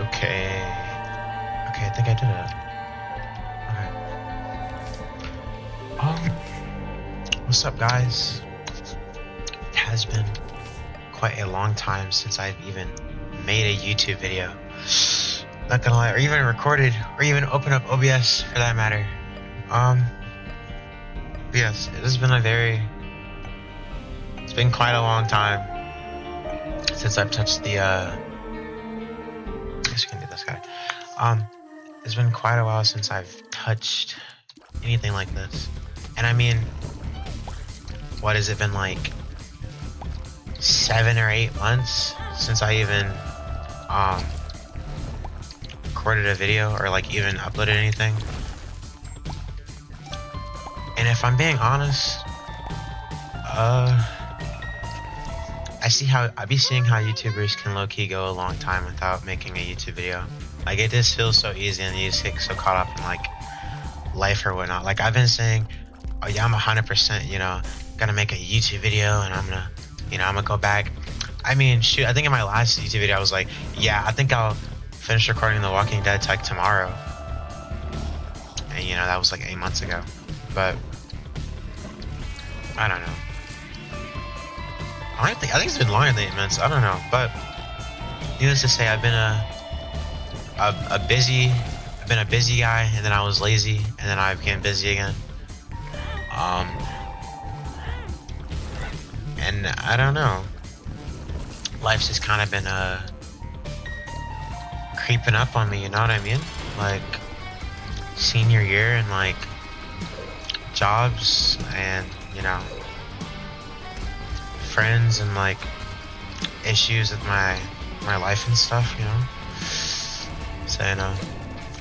Okay. Okay, I think I did it. Okay. What's up, guys? It has been quite a long time since I've even made a YouTube video. Not gonna lie, or even recorded, or even opened up OBS for that matter. Yes, it has been it's been quite a long time since I've touched the, I guess we can do this guy. It's been quite a while since I've touched anything like this. And I mean, what has it been, like 7 or 8 months since I even recorded a video or like even uploaded anything. And if I'm being honest, I be seeing how YouTubers can low-key go a long time without making a YouTube video. Like, it just feels so easy and you just get so caught up in like life or whatnot. Like, I've been saying, oh yeah, I'm 100%, gonna make a YouTube video, and I'm gonna go back. I mean, shoot, I think in my last YouTube video I was like, yeah, I think I'll finish recording The Walking Dead like tomorrow. And that was like 8 months ago. But I don't know. I think it's been longer than 8 months. I don't know. But needless to say, I've been a busy guy, and then I was lazy, and then I became busy again. And I don't know. Life's just kind of been creeping up on me, you know what I mean? Like senior year and like jobs and friends and like issues with my life and stuff, So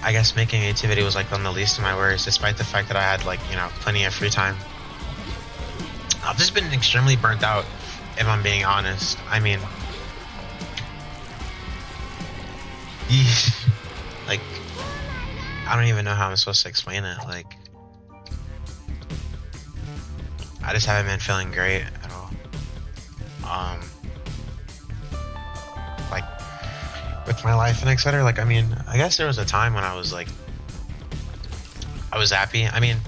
I guess making a YouTube video was like on the least of my worries, despite the fact that I had like plenty of free time. I've just been extremely burnt out, if I'm being honest. I mean, like, I don't even know how I'm supposed to explain it. Like, I just haven't been feeling great at all. Like, with my life and etc. Like, I mean, I guess there was a time when I was like, I was happy. I mean,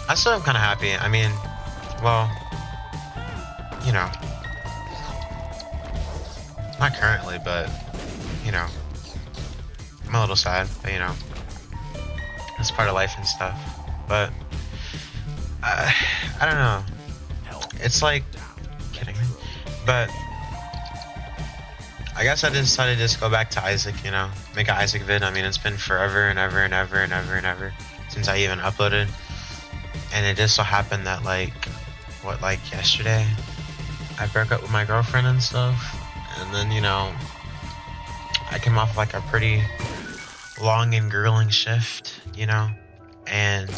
I still am kind of happy. I mean, well, not currently, but I'm a little sad, but it's part of life and stuff. But I don't know. It's like, kidding me, but I guess I decided to just go back to Isaac. Make an Isaac vid. I mean, it's been forever and ever and ever and ever and ever since I even uploaded, and it just so happened that like yesterday I broke up with my girlfriend and stuff, and then I came off like a pretty long and grueling shift, and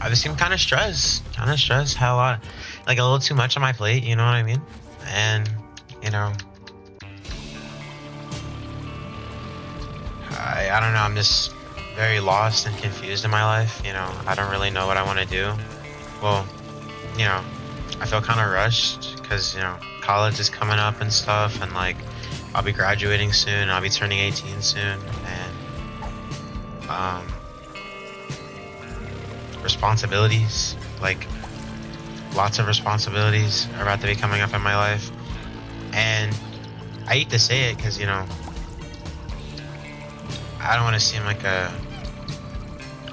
I just seem kind of stressed, had a lot, like a little too much on my plate, you know what I mean? And I don't know, I'm just very lost and confused in my life. I don't really know what I want to do. Well, I feel kind of rushed because college is coming up and stuff, and like I'll be graduating soon, I'll be turning 18 soon, and responsibilities, like lots of responsibilities are about to be coming up in my life. And I hate to say it because I don't want to seem like a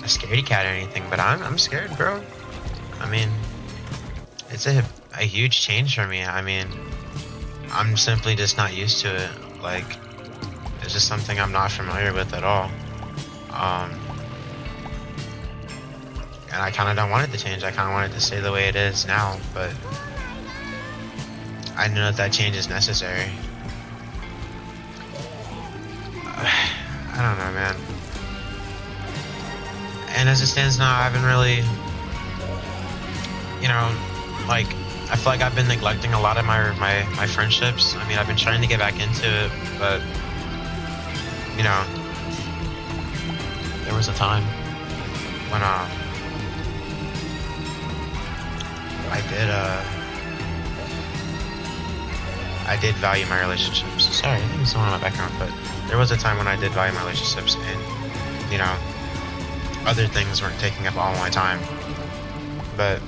scaredy cat or anything, but I'm scared, bro. I mean, it's a huge change for me. I mean, I'm simply just not used to it. Like, it's just something I'm not familiar with at all. And I kind of don't want it to change. I kind of want it to stay the way it is now, but I know that change is necessary. I don't know, man. And as it stands now, I haven't really, like, I feel like I've been neglecting a lot of my friendships. I mean, I've been trying to get back into it, but, there was a time when, I did value my relationships. Sorry, I think someone in my background, but there was a time when I did value my relationships, and you know, other things weren't taking up all my time. But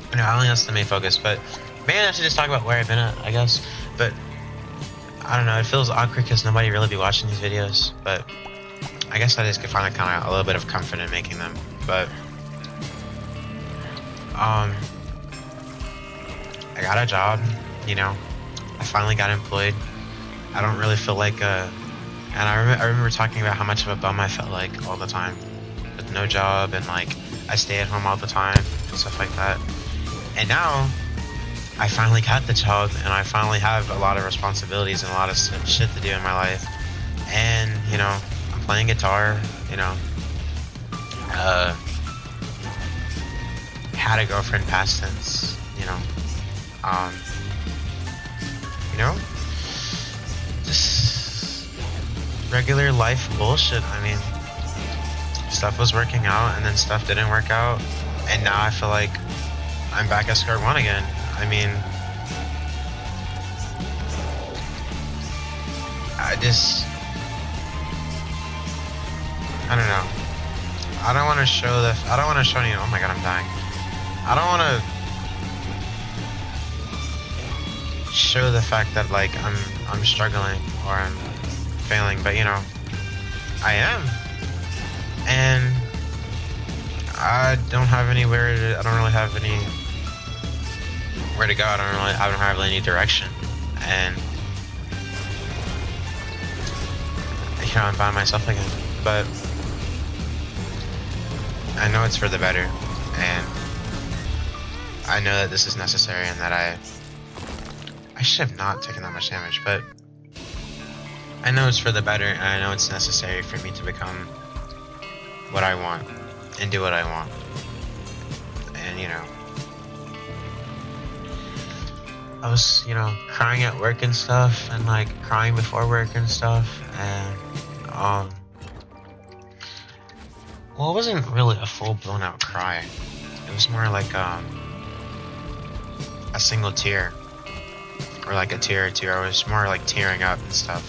you know, I only that's the main focus. But maybe I should just talk about where I've been at, I guess. But I don't know, it feels awkward because nobody really be watching these videos. But I guess I just could find kind of a little bit of comfort in making them. But I got a job, you know. I finally got employed. I don't really feel like and I remember talking about how much of a bum I felt like all the time with no job, and like I stay at home all the time and stuff like that. And now I finally got the job, and I finally have a lot of responsibilities and a lot of shit to do in my life. And you know, I'm playing guitar, you know. Had a girlfriend past tense, you know. You know, just regular life bullshit. I mean, stuff was working out, and then stuff didn't work out, and now I feel like I'm back at square one again. I mean, I don't know. I don't want to show any. Oh my god, I'm dying. I don't want to show the fact that like I'm struggling or I'm failing, but you know, I am, and I don't have anywhere to. I don't really have where to go. I don't have any direction, and you know, I'm by myself again. But I know it's for the better, and I know that this is necessary, and that I should have not taken that much damage, but I know it's for the better, and I know it's necessary for me to become what I want and do what I want. And you know, I was, you know, crying at work and stuff, and like crying before work and stuff, and well, it wasn't really a full blown out cry. It was more like a single tear, or like a tear or two. I was more like tearing up and stuff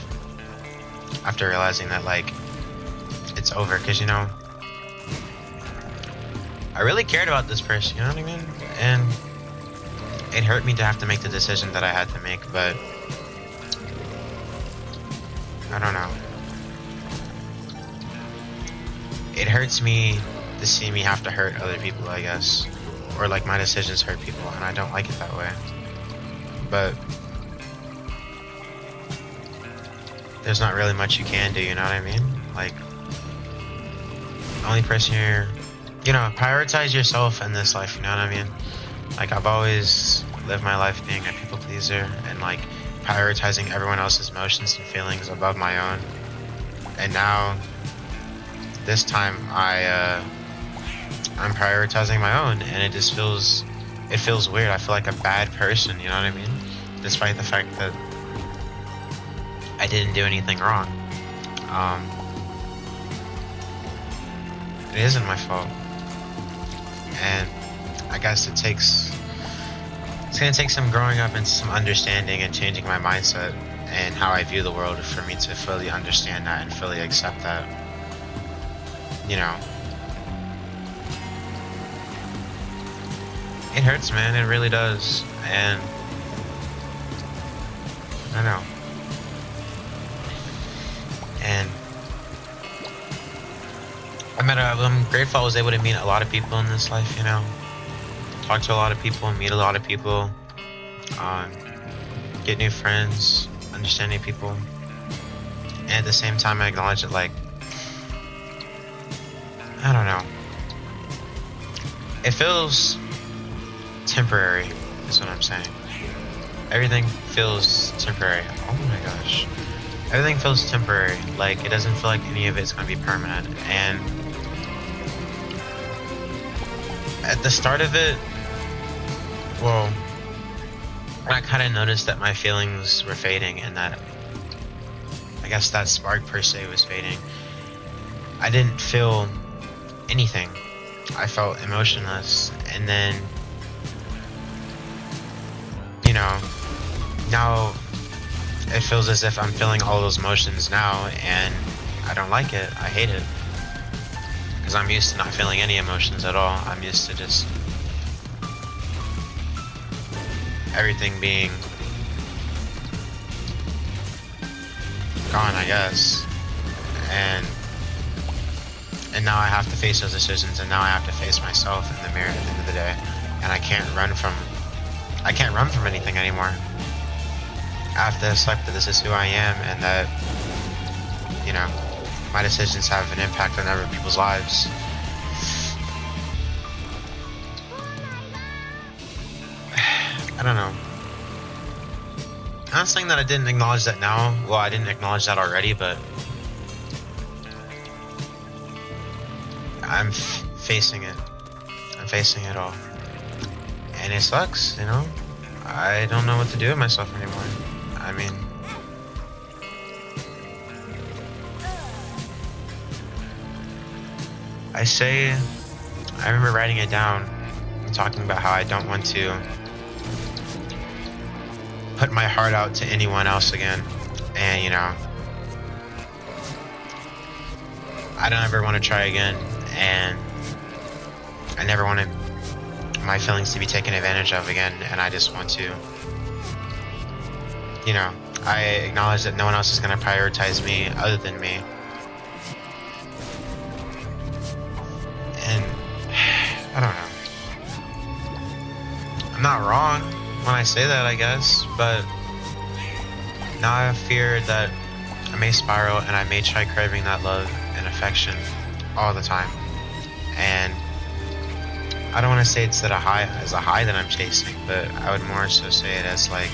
after realizing that like it's over, because you know, I really cared about this person, you know what I mean? And it hurt me to have to make the decision that I had to make, but I don't know. It hurts me to see me have to hurt other people, I guess. Or like my decisions hurt people, and I don't like it that way. But there's not really much you can do, you know what I mean? Like, the only person you know, prioritize yourself in this life, you know what I mean? Like, I've always lived my life being a people pleaser, and like prioritizing everyone else's emotions and feelings above my own. And now, this time I'm prioritizing my own, and it just feels weird. I feel like a bad person, you know what I mean? Despite the fact that I didn't do anything wrong. It isn't my fault, and I guess it's gonna take some growing up and some understanding and changing my mindset and how I view the world for me to fully understand that and fully accept that. You know, it hurts, man. It really does, and I know. And I'm grateful I was able to meet a lot of people in this life, you know. Talk to a lot of people, meet a lot of people, get new friends, understand new people. And at the same time, I acknowledge that, like, I don't know. It feels temporary, is what I'm saying. Everything feels temporary. Oh my gosh. Everything feels temporary. Like, it doesn't feel like any of it's going to be permanent. And at the start of it, well, I kind of noticed that my feelings were fading, and that, I guess that spark per se was fading. I didn't feel anything. I felt emotionless. And then, you know, now it feels as if I'm feeling all those emotions now, and I don't like it. I hate it. Because I'm used to not feeling any emotions at all. I'm used to just everything being gone, I guess. And now I have to face those decisions, and now I have to face myself in the mirror at the end of the day. And I can't run from anything anymore. I have to accept that this is who I am, and that, you know, my decisions have an impact on other people's lives. I don't know. I'm not saying that I didn't acknowledge that now. Well, I didn't acknowledge that already, but I'm facing it. I'm facing it all. And it sucks, you know? I don't know what to do with myself anymore. I mean, I remember writing it down and talking about how I don't want to put my heart out to anyone else again. And, you know, I don't ever want to try again. And I never wanted my feelings to be taken advantage of again. And I just want to, you know, I acknowledge that no one else is going to prioritize me other than me. And I don't know. I'm not wrong when I say that, I guess, but now I fear that I may spiral and I may try craving that love and affection all the time. And I don't want to say it's that a high that I'm chasing, but I would more so say it as like,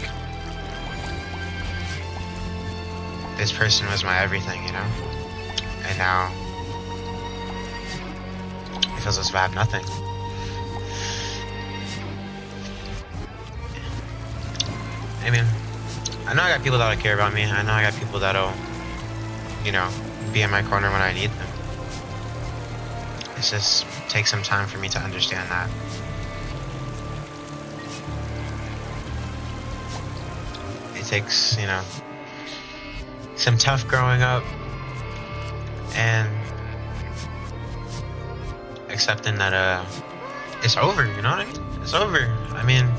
this person was my everything, you know? And now it feels as if I have nothing. I mean, I know I got people that'll care about me. I know I got people that'll, you know, be in my corner when I need them. It just takes some time for me to understand that. It takes, you know, some tough growing up and accepting that it's over, you know what I mean? It's over. I mean,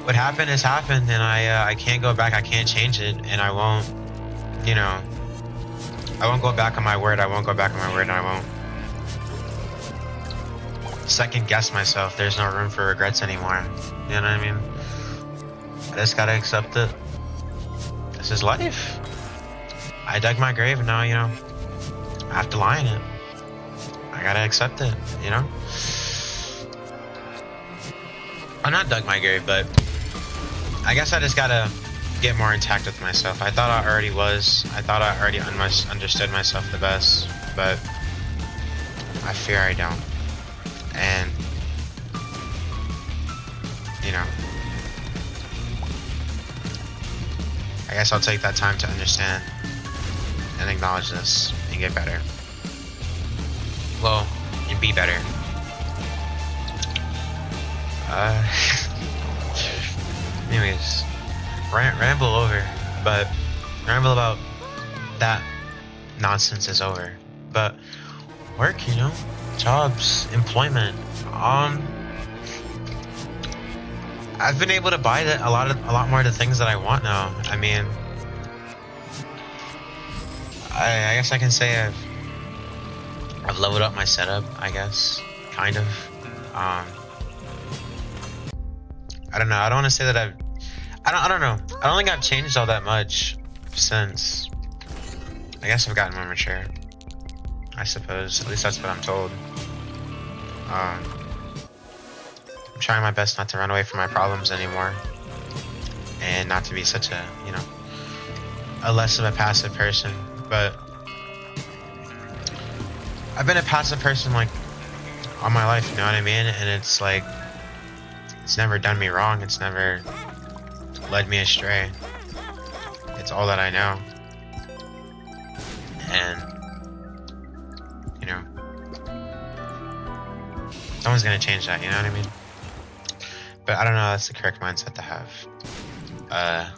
what happened has happened, and I can't go back. I can't change it, and I won't, you know, I won't go back on my word. I won't go back on my word, and I won't second guess myself. There's no room for regrets anymore. You know what I mean? I just gotta accept it. This is life. I dug my grave, and now, you know, I have to lie in it. I gotta accept it, you know? I'm not dug my grave, but I guess I just gotta get more intact with myself. I thought I already was. I thought I already understood myself the best, but I fear I don't. And, you know, I guess I'll take that time to understand and acknowledge this and get better. Well, and be better. Anyways, ramble over, but ramble about that nonsense is over. But work, you know, jobs, employment. I've been able to buy a lot more of the things that I want now. I mean, I guess I can say I've leveled up my setup, I guess, kind of. I don't know. I don't want to say that I don't know. I don't think I've changed all that much since. I guess I've gotten more mature, I suppose. At least that's what I'm told. I'm trying my best not to run away from my problems anymore, and not to be such a, you know, a less of a passive person. But I've been a passive person like all my life, you know what I mean? And it's like, it's never done me wrong. It's never led me astray. It's all that I know. And, you know, no one's gonna change that, you know what I mean? But I don't know, that's the correct mindset to have. I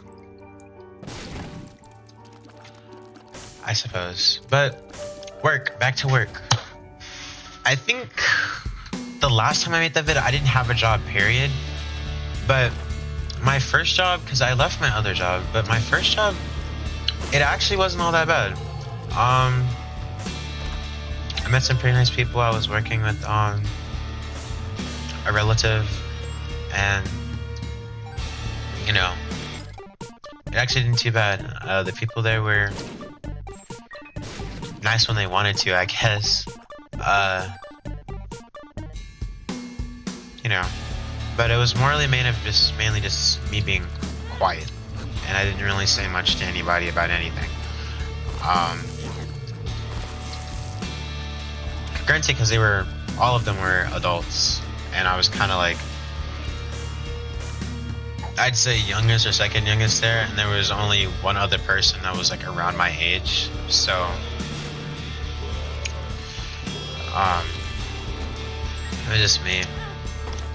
suppose. But back to work. I think the last time I made that video, I didn't have a job, period. But my first job, because I left my other job, but my first job, it actually wasn't all that bad. I met some pretty nice people. I was working with a relative, and you know, it actually didn't too bad. The people there were nice when they wanted to, I guess. You know, but it was mainly just me being quiet, and I didn't really say much to anybody about anything. Granted, because all of them were adults, and I was kind of like, I'd say youngest or second youngest there, and there was only one other person that was like around my age, so it was just me.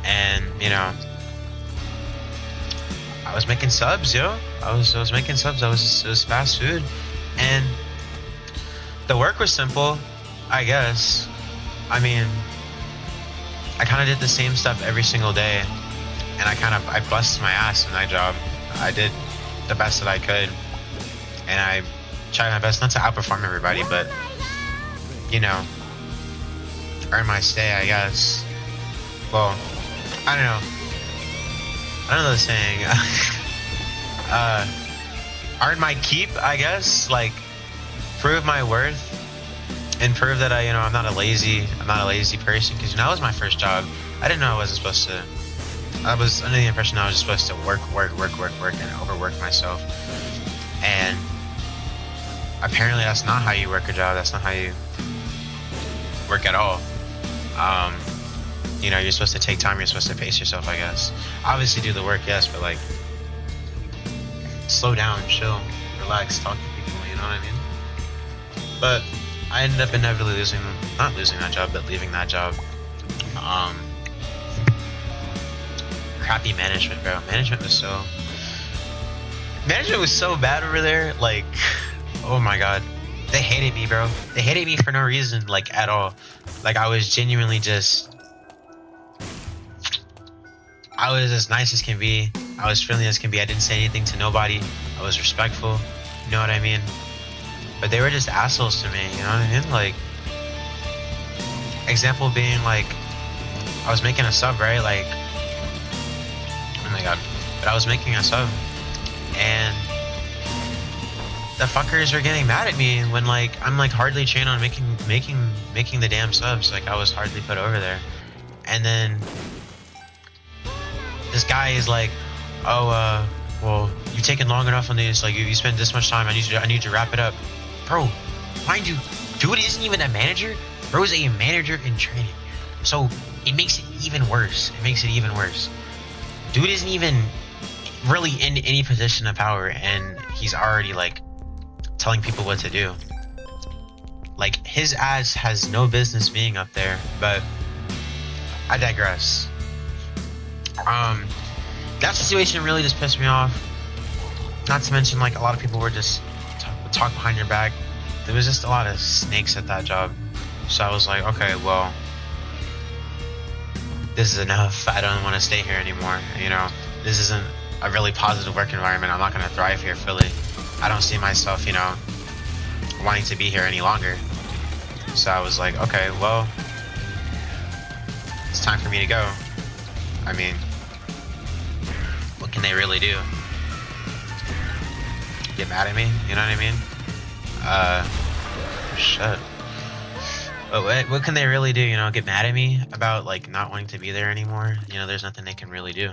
And you know, I was making subs, yo. I was making subs. It was fast food, and the work was simple, I guess. I mean, I kind of did the same stuff every single day, and I busted my ass in that job. I did the best that I could, and I tried my best not to outperform everybody, but you know, earn my stay, I guess. Well, I don't know the saying. Earn my keep, I guess. Like, prove my worth, and prove that I'm not a lazy person. Because that was my first job. I didn't know I wasn't supposed to. I was under the impression I was just supposed to work, and overwork myself. And apparently, that's not how you work a job. That's not how you work at all. You know, you're supposed to take time. You're supposed to pace yourself, I guess. Obviously, do the work, yes, but like, slow down, chill, relax, talk to people. You know what I mean? But I ended up inevitably not losing that job, but leaving that job. Crappy management, bro. Management was so bad over there. Like, oh my god, they hated me, bro. They hated me for no reason, like, at all. Like, I was genuinely I was as nice as can be. I was friendly as can be. I didn't say anything to nobody. I was respectful. You know what I mean? But they were just assholes to me. You know what I mean? Like, example being, like, I was making a sub, right? Like, oh my god. But I was making a sub, and the fuckers were getting mad at me when, like, I'm like hardly trained on making the damn subs. Like, I was hardly put over there. And then this guy is like, oh, well, you've taken long enough on this. Like, you spent this much time. I need you to wrap it up, bro. Mind you, dude isn't even a manager. Bro is a manager in training, so it makes it even worse. Dude isn't even really in any position of power, and he's already like telling people what to do. Like, his ass has no business being up there. But I digress. That situation really just pissed me off. Not to mention, like, a lot of people were just talk behind your back. There was just a lot of snakes at that job. So I was like, okay, well, this is enough. I don't want to stay here anymore. You know, this isn't a really positive work environment. I'm not going to thrive here fully. I don't see myself, you know, wanting to be here any longer. So I was like, okay, well, it's time for me to go. I mean, what can they really do? Get mad at me? You know what I mean? Shit. But what can they really do? You know, get mad at me about, like, not wanting to be there anymore? You know, there's nothing they can really do.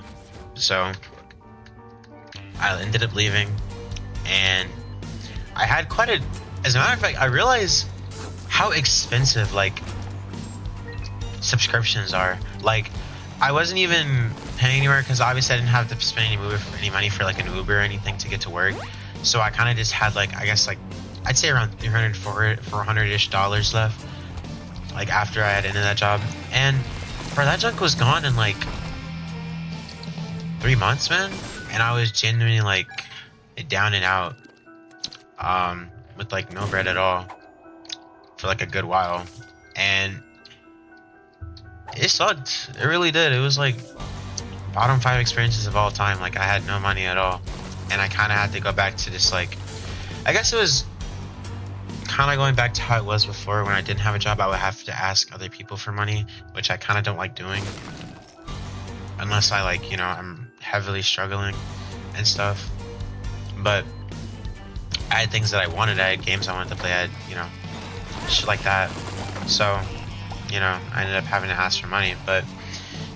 So I ended up leaving, and I had as a matter of fact, I realized how expensive, like, subscriptions are. Like, I wasn't even paying anywhere because obviously I didn't have to spend any money for like an Uber or anything to get to work. So I kind of just had, like, I guess, like, I'd say around $400-ish left, like, after I had ended that job. And bro, that junk was gone in like 3 months, man. and I was genuinely like down and out, with like no bread at all for like a good while, and it sucked. It really did. It was like bottom 5 experiences of all time. Like I had no money at all, and I kind of had to go back to just like, I guess it was kind of going back to how it was before. When I didn't have a job, I would have to ask other people for money, which I kind of don't like doing, unless I like, you know, I'm heavily struggling and stuff. But I had things that I wanted. I had games I wanted to play. I had, you know, shit like that. So, you know, I ended up having to ask for money. But,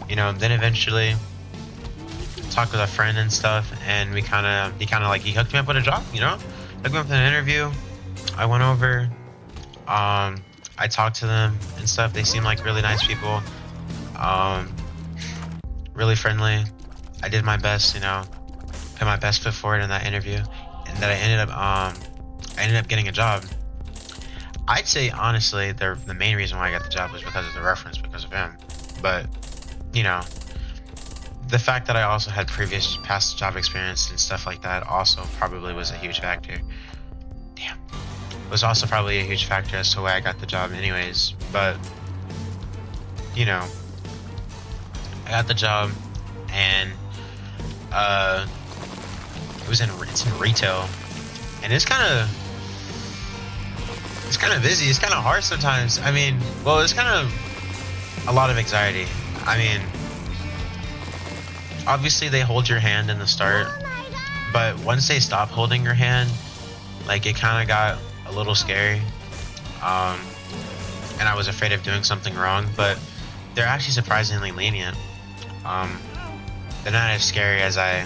you know, then eventually talked with a friend and stuff, and he kind of like, he hooked me up with a job, you know, hooked me up with an interview. I went over, I talked to them and stuff. They seemed like really nice people, really friendly. I did my best, you know, put my best foot forward in that interview, and that I ended up getting a job. I'd say honestly, the main reason why I got the job was because of the reference, because of him. But, you know, the fact that I also had previous past job experience and stuff like that also probably was a huge factor. Damn. Was also probably a huge factor as to why I got the job anyways. But, you know, I got the job, and it's in retail, and it's kind of busy. It's kind of hard sometimes. I mean, well, it's kind of a lot of anxiety. I mean, obviously they hold your hand in the start, but once they stop holding your hand, like, it kind of got a little scary, and I was afraid of doing something wrong. But they're actually surprisingly lenient. They're not as scary as I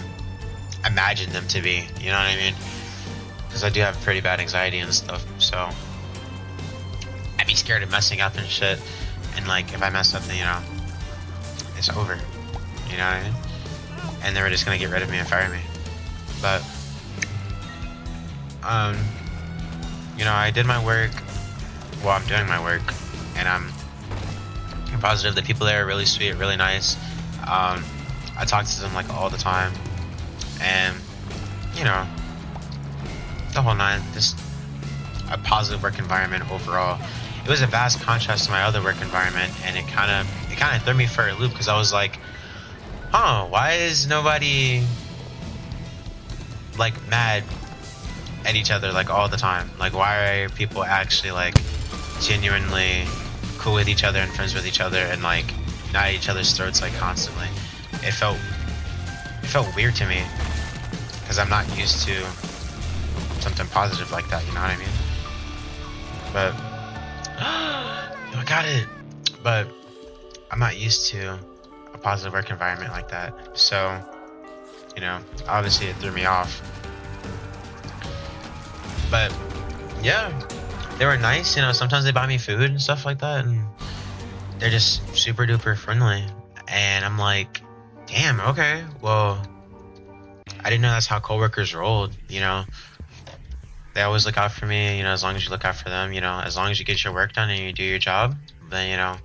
imagined them to be, you know what I mean? Because I do have pretty bad anxiety and stuff, so I'd be scared of messing up and shit, and like, if I mess up, then, you know, it's over, you know what I mean? And they were just gonna get rid of me and fire me. But you know, I did my work. Well, I'm doing my work, and I'm positive. The people there are really sweet, really nice. I talk to them like all the time, and, you know, the whole nine. Just a positive work environment overall. It was a vast contrast to my other work environment, and it kind of threw me for a loop, because I was like, huh, why is nobody like mad at each other like all the time? Like, why are people actually like genuinely cool with each other and friends with each other, and like not at each other's throats like constantly? It felt weird to me, because I'm not used to something positive like that, you know what I mean? But I got it. But I'm not used to a positive work environment like that, so, you know, obviously it threw me off. But yeah, they were nice, you know. Sometimes they buy me food and stuff like that, and they're just super duper friendly. And I'm like, damn, okay, well, I didn't know that's how coworkers rolled, you know. They always look out for me, you know, as long as you look out for them, you know, as long as you get your work done and you do your job, then, you know,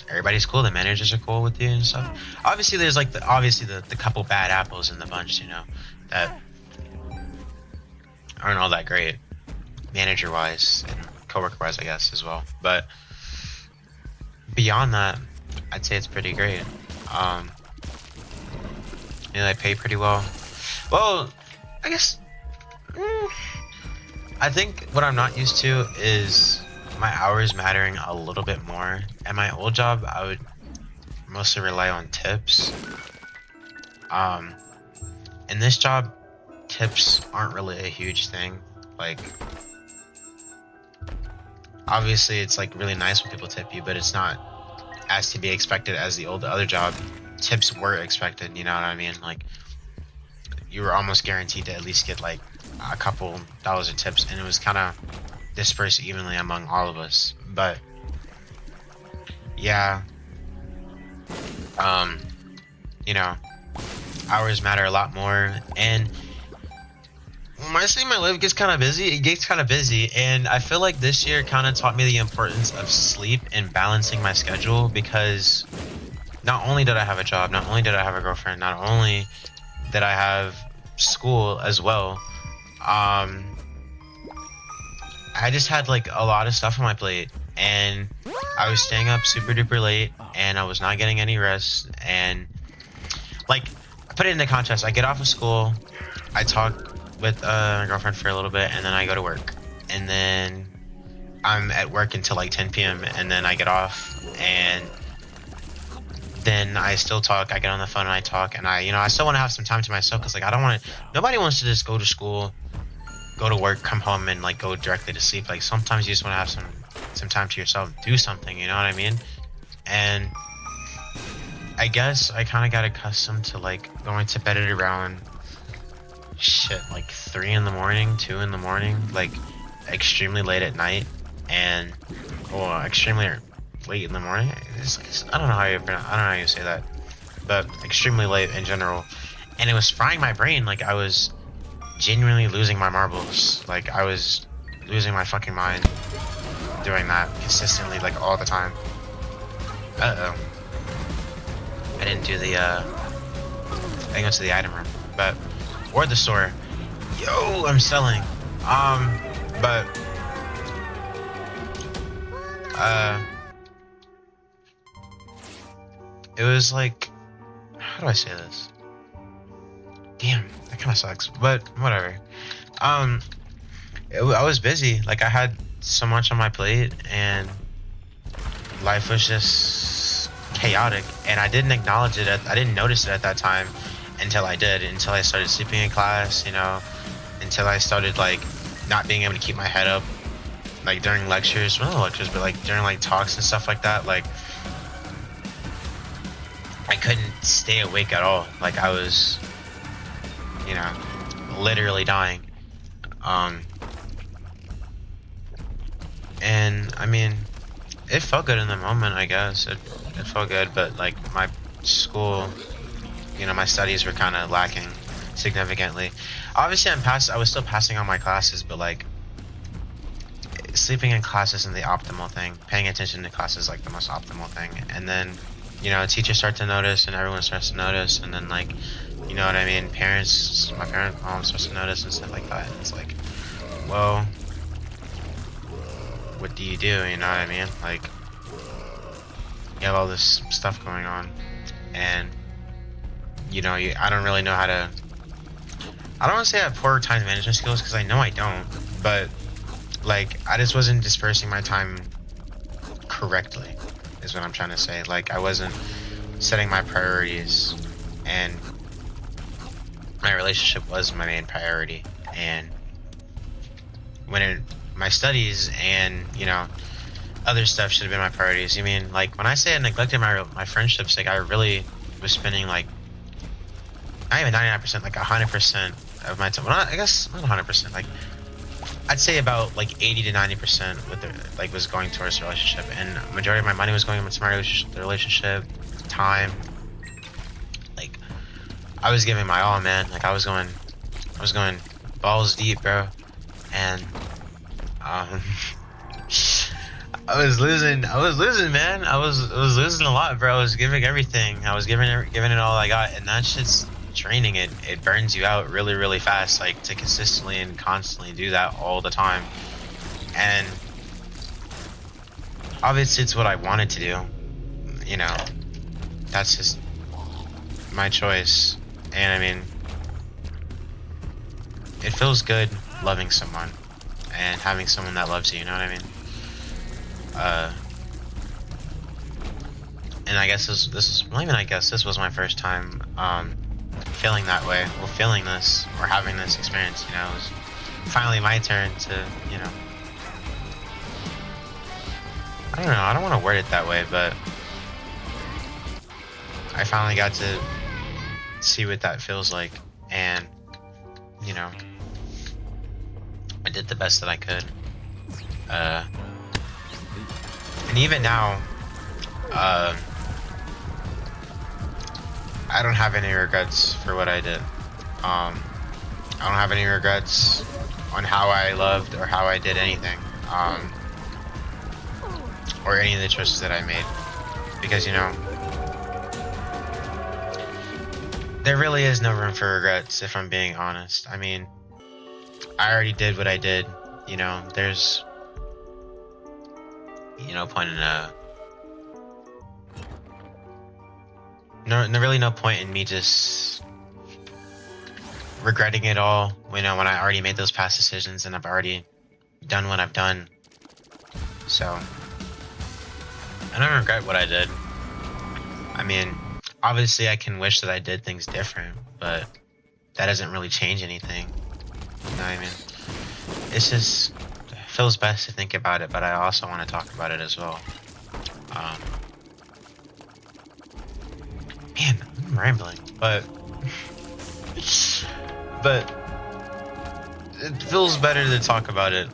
everybody's cool. The managers are cool with you and stuff. Obviously, there's like the couple bad apples in the bunch, you know, that aren't all that great, manager wise and coworker wise, I guess, as well. But beyond that, I'd say it's pretty great. You know, they pay pretty well. Well, I guess, I think what I'm not used to is my hours mattering a little bit more. At my old job, I would mostly rely on tips. In this job, tips aren't really a huge thing. Like, obviously it's like really nice when people tip you, but it's not as to be expected as the other job. Tips were expected, you know what I mean? Like, you were almost guaranteed to at least get like a couple dollars in tips, and it was kind of dispersed evenly among all of us. But yeah, you know, hours matter a lot more. And when I say my life gets kind of busy, it gets kind of busy, and I feel like this year kind of taught me the importance of sleep and balancing my schedule, because not only did I have a job, not only did I have a girlfriend, not only that I have school as well. I just had like a lot of stuff on my plate, and I was staying up super duper late, and I was not getting any rest. And like, I put it into contrast. I get off of school, I talk with my girlfriend for a little bit, and then I go to work, and then I'm at work until like 10 p.m. and then I get off, and then I still talk. I get on the phone and I talk, and I still want to have some time to myself, because like I don't want to. Nobody wants to just go to school, go to work, come home, and like go directly to sleep. Like sometimes you just want to have some time to yourself, do something. You know what I mean? And I guess I kind of got accustomed to like going to bed at around like 3 in the morning, 2 in the morning, like extremely late at night, and extremely late in the morning. I don't know how you say that, but extremely late in general, and it was frying my brain. Like I was genuinely losing my marbles. Like I was losing my fucking mind doing that consistently, like all the time. I didn't do the I went to the item room, or the store. Yo, I'm selling. But it was like, how do I say this? Damn, that kind of sucks, but whatever. I was busy. Like I had so much on my plate, and life was just chaotic, and I didn't acknowledge it. I didn't notice it at that time until I did. Until I started sleeping in class, until I started like not being able to keep my head up, like during lectures, well, not lectures, but like during like talks and stuff like that. Like I couldn't stay awake at all. Like I was, literally dying. And I mean, it felt good in the moment, I guess. It felt good, but like my school, my studies were kind of lacking significantly. Obviously, I was still passing on my classes, but like sleeping in class isn't the optimal thing. Paying attention to class is like the most optimal thing. And then, teachers start to notice, and everyone starts to notice, and then like, you know what I mean? Mom starts to notice and stuff like that. And it's like, well, what do? You know what I mean? Like, you have all this stuff going on, and I don't really know how to. I don't want to say I have poor time management skills, because I know I don't, but like I just wasn't dispersing my time correctly, is what I'm trying to say. Like I wasn't setting my priorities, and my relationship was my main priority, and my studies and other stuff should have been my priorities. You mean, like when I say I neglected my friendships, like I really was spending like not even 99%, like 100% of my time. Well, I guess not 100%. Like I'd say about like 80 to 90% with like was going towards the relationship, and majority of my money was going into my relationship, time. Like I was giving my all, man. Like I was going balls deep, bro, and I was losing, man. I was losing a lot, bro. I was giving everything. I was giving it all I got, and that shit's draining. It burns you out really, really fast. Like to consistently and constantly do that all the time. And obviously, it's what I wanted to do. That's just my choice. And I mean, it feels good loving someone and having someone that loves you. You know what I mean? And I guess this was my first time feeling that way. Well, feeling this or having this experience. It was finally my turn to, I don't know. I don't want to word it that way, but I finally got to see what that feels like, and I did the best that I could. And even now, I don't have any regrets for what I did. I don't have any regrets on how I loved or how I did anything, or any of the choices that I made, because there really is no room for regrets, if I'm being honest. I mean, I already did what I did. You know, there's point in really no point in me just regretting it all. You know, when I already made those past decisions and I've already done what I've done. So I don't regret what I did. I mean, obviously I can wish that I did things different, but that doesn't really change anything. You know what I mean? It's just, it feels best to think about it, but I also want to talk about it as well. Man, I'm rambling, but it feels better to talk about it,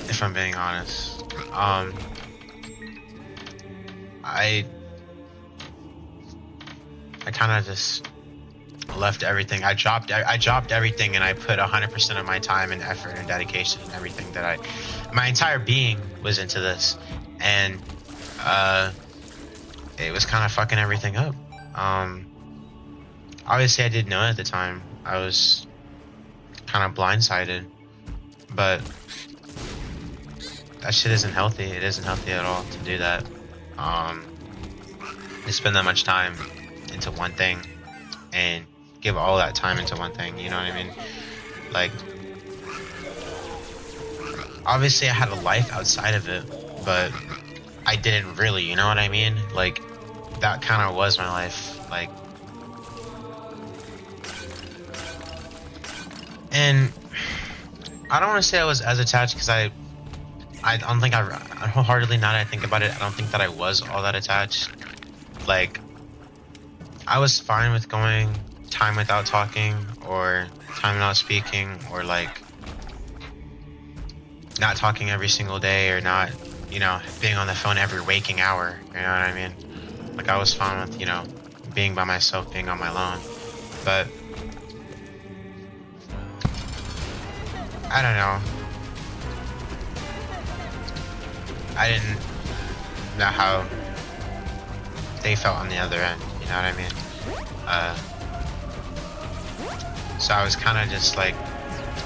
if I'm being honest. I kind of just left everything. I dropped everything, and I put 100% of my time and effort and dedication and everything that my entire being was into this, and it was kind of fucking everything up. Obviously I didn't know at the time. I was kind of blindsided, but that shit isn't healthy. It isn't healthy at all to do that. To spend that much time into one thing and give all that time into one thing, you know what I mean? Like, obviously I had a life outside of it, but I didn't really, you know what I mean? Like, that kind of was my life. Like, and I don't want to say I was as attached, because I don't think I wholeheartedly, now that I think about it, I don't think that I was all that attached. Like, I was fine with going time without talking, or time without speaking, or like not talking every single day, or not, you know, being on the phone every waking hour, you know what I mean? Like, I was fine with, you know, being by myself, being on my own. But I don't know. I didn't know how they felt on the other end, you know what I mean? So I was kind of just like,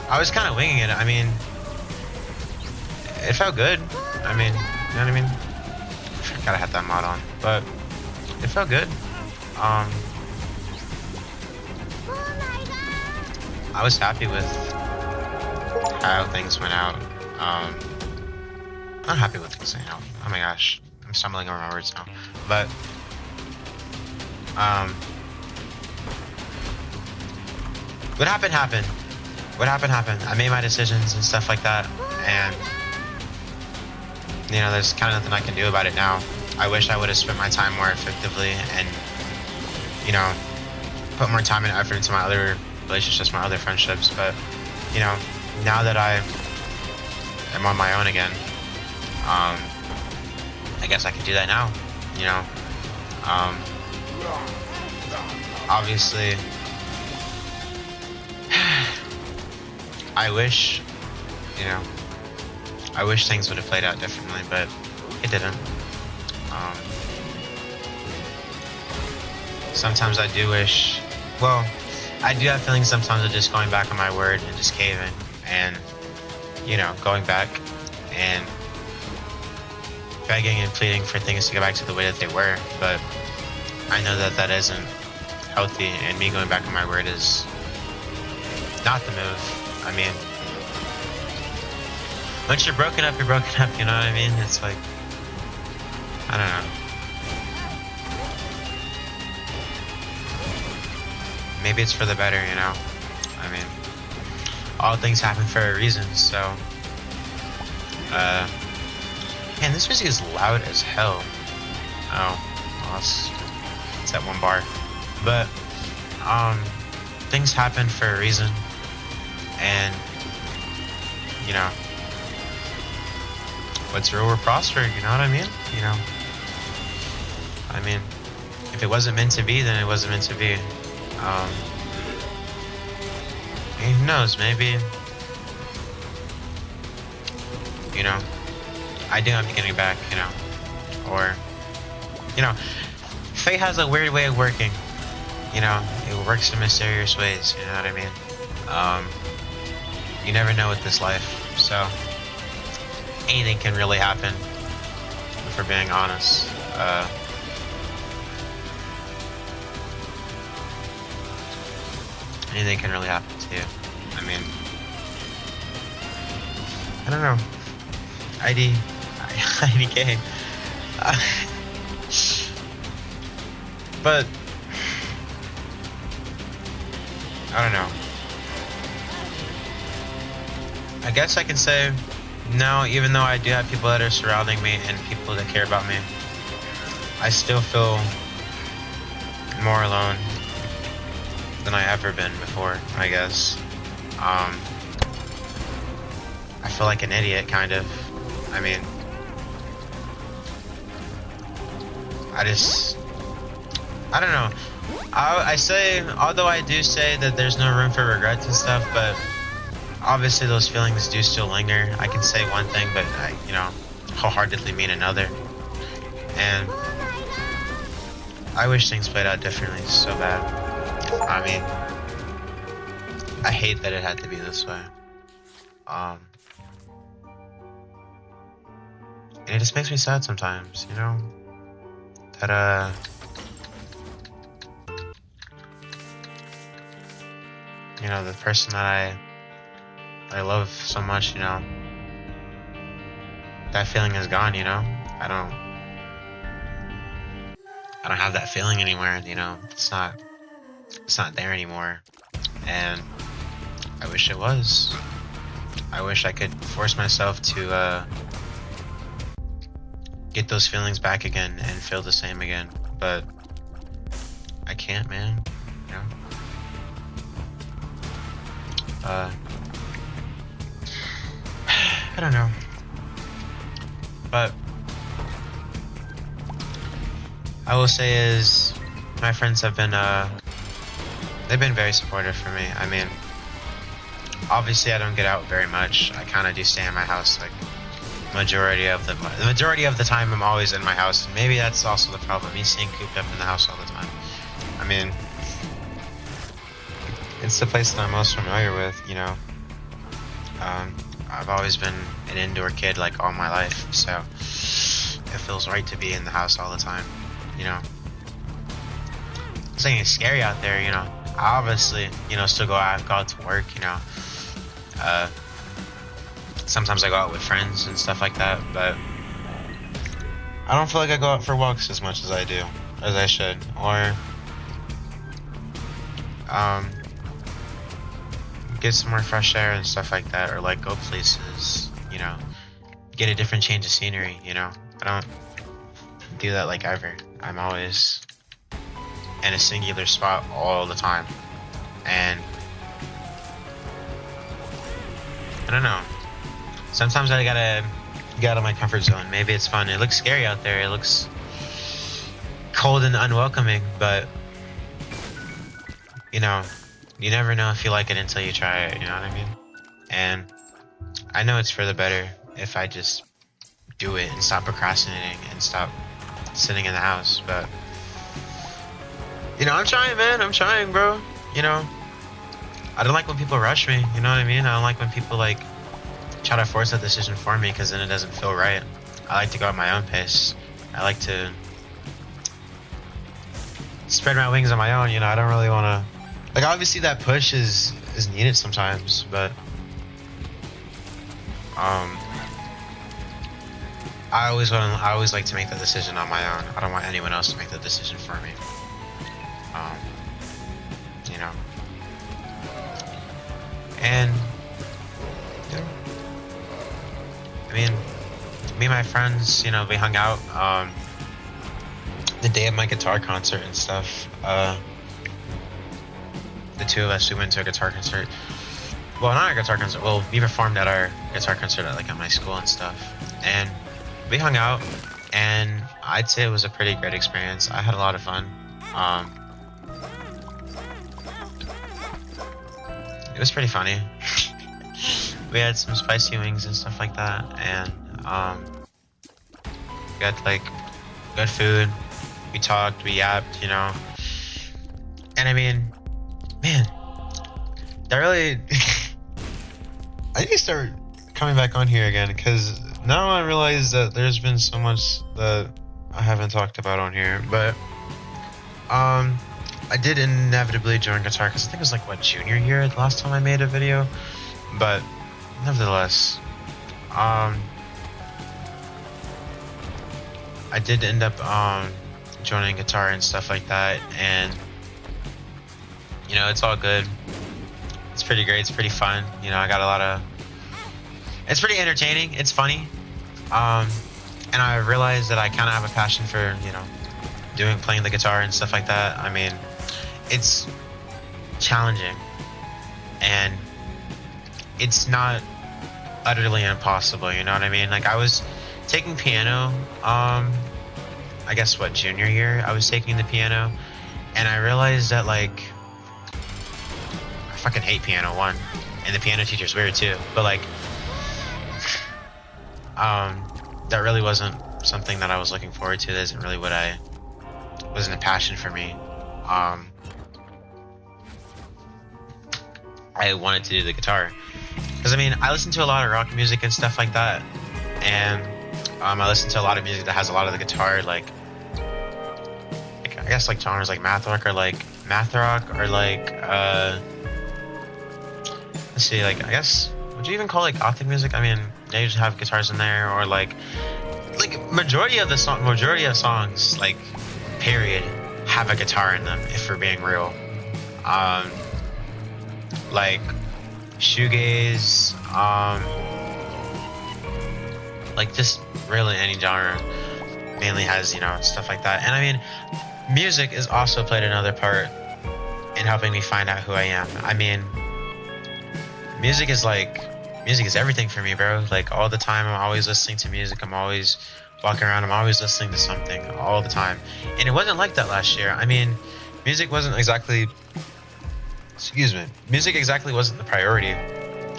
I was kind of winging it. I mean, it felt good. I mean, you know what I mean? I gotta have that mod on, but it felt good. I was happy with how things went out. I'm happy with things went out. Oh my gosh, I'm stumbling over my words now. But what happened happened. What happened happened. I made my decisions and stuff like that, and you know, there's kind of nothing I can do about it now. I wish I would have spent my time more effectively, and you know, put more time and effort into my other relationships, my other friendships. But you know, now that I am on my own again, I guess I can do that now. You know, obviously, I wish, you know, I wish things would have played out differently, but it didn't. Sometimes I do wish, well, I do have feelings sometimes of just going back on my word and just caving, and, you know, going back and begging and pleading for things to go back to the way that they were. But I know that that isn't healthy, and me going back on my word is not the move. I mean, once you're broken up, you know what I mean? It's like, I don't know. Maybe it's for the better, you know? I mean, all things happen for a reason, so... man, this music is loud as hell. Oh, well, it's that one bar. But, things happen for a reason, and, you know, what's real will prosper, you know what I mean? You know, I mean, if it wasn't meant to be, then it wasn't meant to be. Who knows, maybe, you know, I do have to getting back, you know, or, you know, fate has a weird way of working. you know, it works in mysterious ways, you know what I mean? You never know with this life, so anything can really happen, if we're being honest. Anything can really happen to you. I mean, I don't know. IDK. But I don't know. I guess I can say no, even though I do have people that are surrounding me and people that care about me, I still feel more alone than I ever been before, I guess. I feel like an idiot, kind of. I mean, I don't know. I say, although I do say that there's no room for regrets and stuff, but obviously those feelings do still linger. I can say one thing, but I, you know, wholeheartedly mean another. And I wish things played out differently so bad. I mean, I hate that it had to be this way. And it just makes me sad sometimes, you know? That, you know, the person that I love so much, you know, that feeling is gone, you know? I don't have that feeling anymore, you know? It's not there anymore. And I wish it was. I wish I could force myself to, get those feelings back again and feel the same again, but I can't, man, you know? I don't know, but I will say is my friends have been they've been very supportive for me. I mean, obviously I don't get out very much. I kind of do stay in my house like majority of the time. I'm always in my house, and maybe that's also the problem, me staying cooped up in the house all the time. I mean, it's the place that I'm most familiar with, you know. I've always been an indoor kid like all my life, so it feels right to be in the house all the time, you know. It's like it's scary out there, you know. I obviously, you know, still go out to work, you know. Sometimes I go out with friends and stuff like that, but I don't feel like I go out for walks as much as I should, or get some more fresh air and stuff like that, or like go places, you know, get a different change of scenery, you know. I don't do that like ever. I'm always in a singular spot all the time, and I don't know. Sometimes I gotta get out of my comfort zone. Maybe it's fun. It looks scary out there. It looks cold and unwelcoming, but you know, you never know if you like it until you try it, you know what I mean? And I know it's for the better if I just do it and stop procrastinating and stop sitting in the house, but you know, I'm trying, man. I'm trying, bro. You know, I don't like when people rush me, you know what I mean? I don't like when people like try to force that decision for me, because then it doesn't feel right. I like to go at my own pace. I like to spread my wings on my own, you know. I don't really want to, like, obviously that push is needed sometimes, but I always like to make the decision on my own. I don't want anyone else to make the decision for me. You know, and yeah. I mean, me and my friends, you know, we hung out the day of my guitar concert and stuff. The two of us, we went to a guitar concert. Well, not a guitar concert. Well, we performed at our guitar concert at my school and stuff. And we hung out, and I'd say it was a pretty great experience. I had a lot of fun. It was pretty funny. We had some spicy wings and stuff like that, and we had like good food. We talked, we yapped, you know, And I mean, man, that really. I need to start coming back on here again, because now I realize that there's been so much that I haven't talked about on here. But I did inevitably join guitar because I think it was like what, junior year the last time I made a video. But nevertheless, I did end up joining guitar and stuff like that, and you know, it's all good. It's pretty great. It's pretty fun. You know, I got a lot of. It's pretty entertaining. It's funny, and I realized that I kind of have a passion for, you know, playing the guitar and stuff like that. I mean, it's challenging, and it's not utterly impossible. You know what I mean? Like, I was taking piano. I guess what, junior year? I was taking the piano, and I realized that, like, I fucking hate piano, one, and the piano teacher's weird too. But like, that really wasn't something that I was looking forward to. That isn't really what wasn't a passion for me. I wanted to do the guitar because I mean, I listen to a lot of rock music and stuff like that, and I listen to a lot of music that has a lot of the guitar, like I guess like genres like math rock or like let's see, like, I guess, would you even call it like gothic music? I mean, they just have guitars in there, or like majority of songs, like, period, have a guitar in them, if we're being real. Like shoegaze, like just really any genre mainly has, you know, stuff like that. And I mean, music has also played another part in helping me find out who I am. I mean, music is everything for me, bro. Like, all the time, I'm always listening to music. I'm always walking around. I'm always listening to something all the time. And it wasn't like that last year. I mean, music wasn't exactly, music exactly wasn't the priority.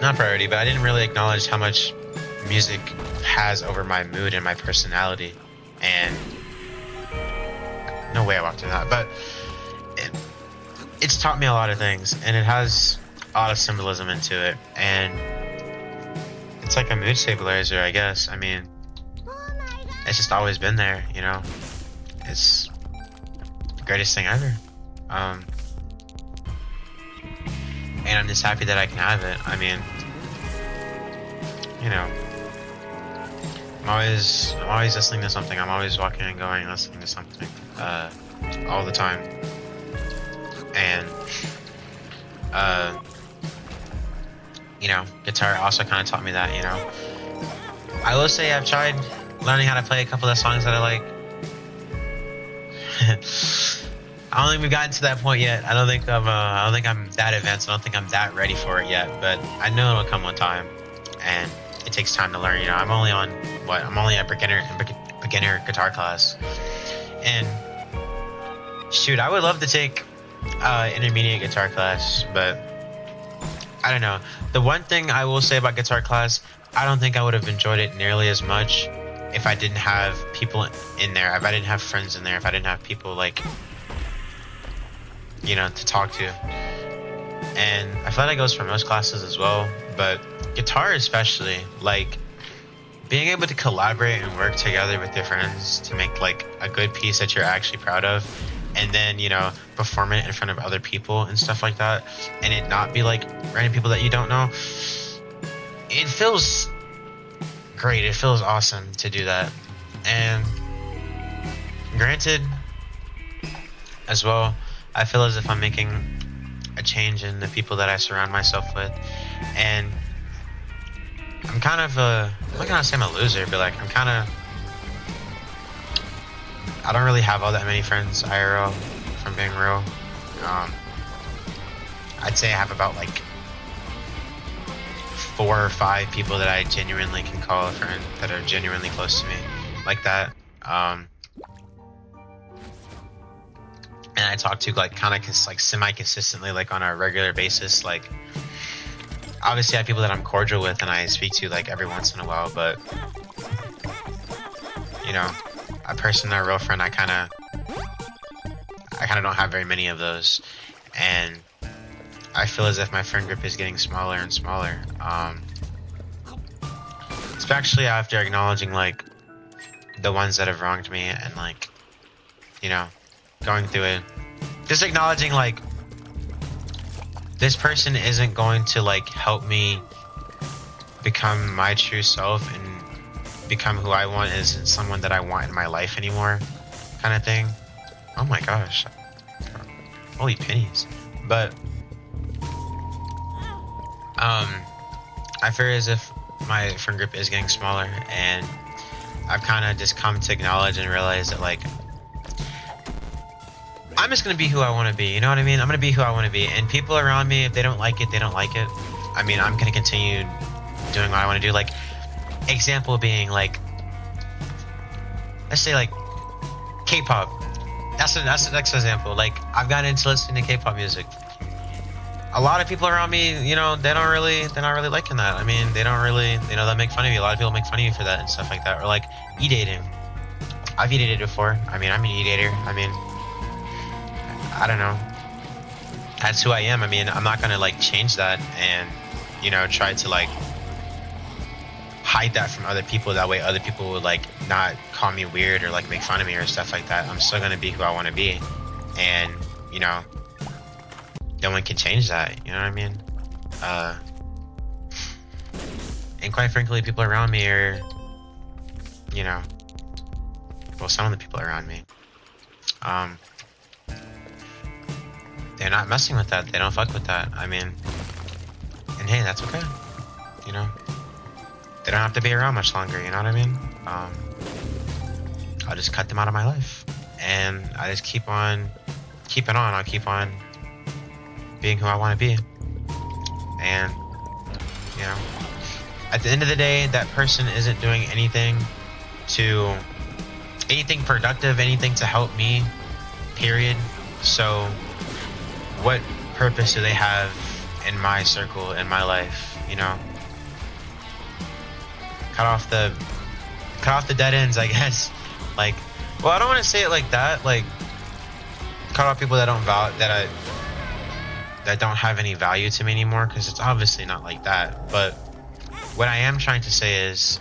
Not priority, but I didn't really acknowledge how much music has over my mood and my personality. And no way I walked through that, but it's taught me a lot of things, and it has a lot of symbolism into it, and it's like a mood stabilizer, I guess. I mean, it's just always been there, you know. It's the greatest thing ever, and I'm just happy that I can have it. I mean, you know, I'm always listening to something. I'm always walking and going, listening to something, all the time, and you know, guitar also kind of taught me that, you know. I will say I've tried learning how to play a couple of songs that I like. I don't think we've gotten to that point yet. I don't think I'm that advanced. I don't think I'm that ready for it yet, but I know it'll come one time, and it takes time to learn. You know, I'm only at beginner guitar class, and shoot, I would love to take intermediate guitar class, but I don't know. The one thing I will say about guitar class, I don't think I would have enjoyed it nearly as much if I didn't have people in there, if I didn't have friends in there, if I didn't have people, like, you know, to talk to. And I feel like that goes for most classes as well, but guitar especially, like, being able to collaborate and work together with your friends to make, like, a good piece that you're actually proud of, and then, you know, perform it in front of other people and stuff like that, and it not be like random people that you don't know. It feels great. It feels awesome to do that. And granted, as well, I feel as if I'm making a change in the people that I surround myself with, and I'm kind of I'm not gonna say I'm a loser, but like, I don't really have all that many friends IRL, if I'm being real. I'd say I have about like 4 or 5 people that I genuinely can call a friend, that are genuinely close to me, like that. And I talk to, like, kind of like semi-consistently, like on a regular basis. Like, obviously I have people that I'm cordial with and I speak to like every once in a while, but you know, a person or a real friend, I kind of don't have very many of those. and I feel as if my friend group is getting smaller and smaller. Especially after acknowledging like the ones that have wronged me and like, you know, going through it. Just acknowledging like this person isn't going to like help me become my true self and become who I want, isn't someone that I want in my life anymore, kind of thing. Oh my gosh. Holy pennies. But I feel as if my friend group is getting smaller, and I've kind of just come to acknowledge and realize that like I'm just gonna be who I want to be. You know what I mean? I'm gonna be who I want to be, and people around me, if they don't like it, they don't like it. I mean, I'm gonna continue doing what I want to do. Like, example being like, let's say like K-pop. That's the next example. Like, I've gotten into listening to K-pop music. A lot of people around me, you know, they're not really liking that. I mean, they don't really, you know, they make fun of you. A lot of people make fun of you for that and stuff like that. Or like e-dating. I've e-dated before. I mean, I'm an e-dater. I mean, I don't know. That's who I am. I mean, I'm not gonna like change that and, you know, try to like hide that from other people. That way other people would like not call me weird or like make fun of me or stuff like that. I'm still gonna be who I want to be. And, you know, no one can change that, you know what I mean? And quite frankly, people around me are, you know, well, some of the people around me, they're not messing with that. They don't fuck with that. I mean, and hey, that's okay. You know, they don't have to be around much longer. You know what I mean? I'll just cut them out of my life, and I just keep on keeping on. I'll keep on being who I want to be. And, you know, at the end of the day, that person isn't doing anything productive, anything to help me, period. So what purpose do they have in my circle, in my life, you know? Cut off the dead ends, I guess. Like, well, I don't want to say it like that. Like, cut off people that don't have any value to me anymore, because it's obviously not like that. But what I am trying to say is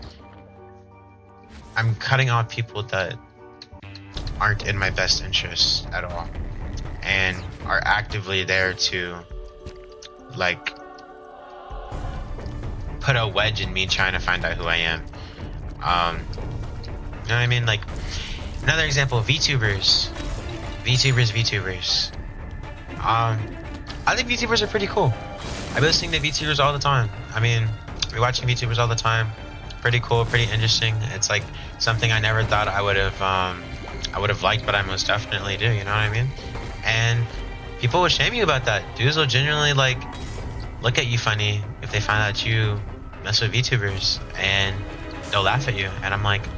I'm cutting off people that aren't in my best interest at all and are actively there to like put a wedge in me trying to find out who I am. You know what I mean? Like, another example, VTubers. I think VTubers are pretty cool. I've been listening to VTubers all the time. I mean, we're watching VTubers all the time. Pretty cool, pretty interesting. It's like something I never thought I would have liked, but I most definitely do. You know what I mean? And people will shame you about that. Dudes will genuinely like look at you funny if they find out you mess with VTubers, and they'll laugh at you. And I'm like,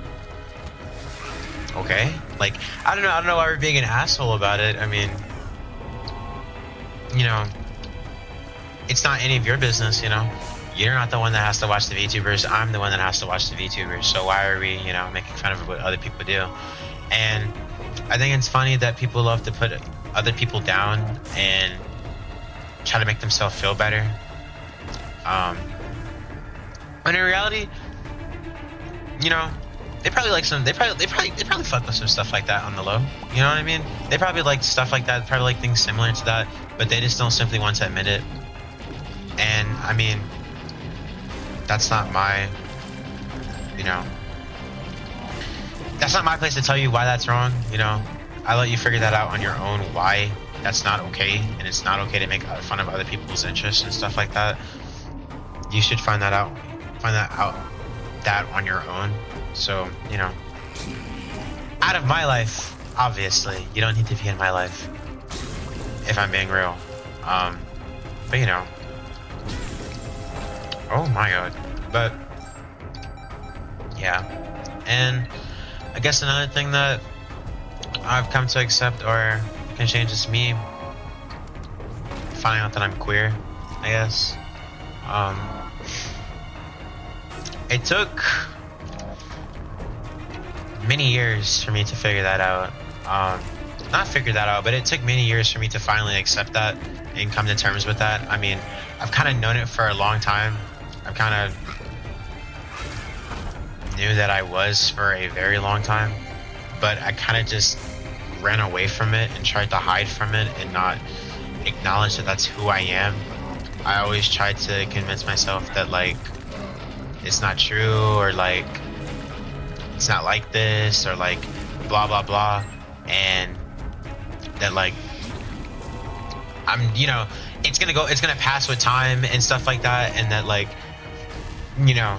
okay, like I don't know why we're being an asshole about it. I mean, you know, it's not any of your business, you know. You're not the one that has to watch the VTubers. I'm the one that has to watch the VTubers. So why are we, you know, making fun of what other people do? And I think it's funny that people love to put other people down and try to make themselves feel better. When in reality, you know, they probably fuck with some stuff like that on the low. You know what I mean? They probably like stuff like that, probably like things similar to that, but they just don't simply want to admit it. And I mean, that's not my, you know, that's not my place to tell you why that's wrong. You know, I let you figure that out on your own, why that's not okay, and it's not okay to make fun of other people's interests and stuff like that. You should find that out on your own. So, you know, out of my life, obviously, you don't need to be in my life, if I'm being real. But you know, oh my god. But yeah, and I guess another thing that I've come to accept or can change is me finding out that I'm queer, I guess. It took many years for me to figure that out. not figured that out, but it took many years for me to finally accept that and come to terms with that. I mean, I've kind of known it for a long time. I've kind of knew that I was for a very long time, but I kind of just ran away from it and tried to hide from it and not acknowledge that that's who I am. I always tried to convince myself that like it's not true, or like it's not like this, or like blah blah blah, and that like I'm, you know, it's gonna pass with time and stuff like that, and that like, you know,